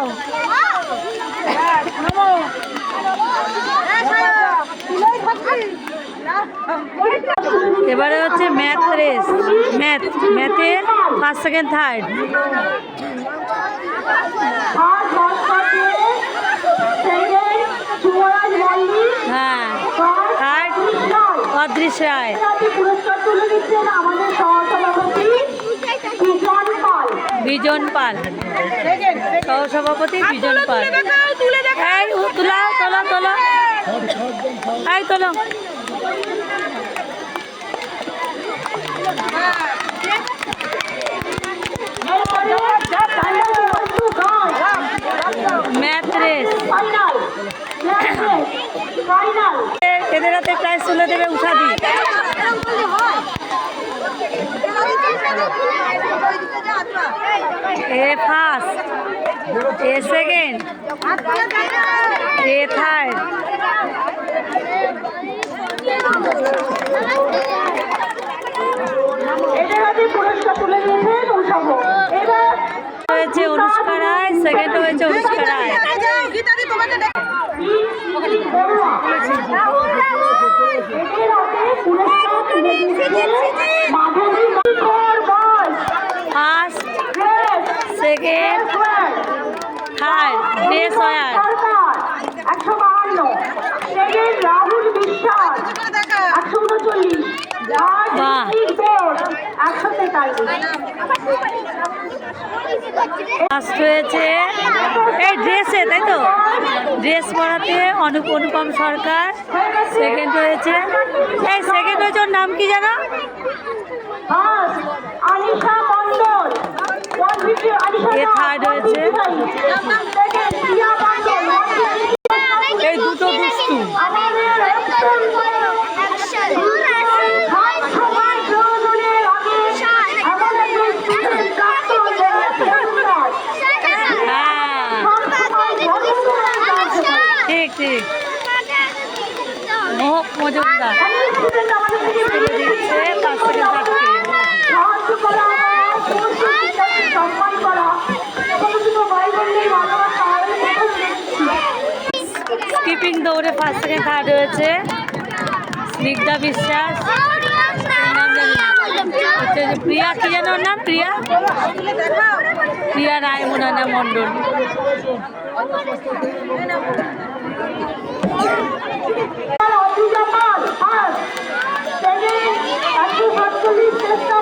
দাও। এবারে হচ্ছে ম্যাথ রেস, ম্যাথে ফার্স্ট সেকেন্ড থার্ড। হ্যাঁ, থার্ড অদৃশ্য রায়। বিজন পাল, সহসভাপতি বিজন পাল। এই তোলা তোলা তোলা, এই তোলো। ম্যাথ রেস, এদের হাতে প্রাইজ তুলে দেবে উষাদি। এ ফার্স্ট, এ সেকেন্ড, এ থার্ড। হয়েছে অনুষ্কা রায়, সেকেন্ড হয়েছে Anushka Ray. First, second, third dress war. 152, second Rahul Biswas 139, বাহ, 143। ফার্স্ট হয়েছে এই ড্রেসে, তাই তো, ড্রেস পরাতে অনুপম সরকার। সেকেন্ড হয়েছে, এই সেকেন্ড হয়েছে, ওর নাম কি জানো? আনিশা মন্ডল। এ থার্ড হয়েছে, এই দুটো দুষ্টু। ঠিক ঠিক, মোহক মজুমদার তুলে দিচ্ছে পাঁচ সেকেন্ড থাকতে। স্কিপিং দৌড়ে ফার্স্ট সেকেন্ড থার্ড হয়েছে স্নিগ্ধা বিশ্বাস। নাম জানি না, হচ্ছে যে প্রিয়া, কি যেন ওর নাম, প্রিয়া রায় মোনানা মণ্ডল। চেষ্টা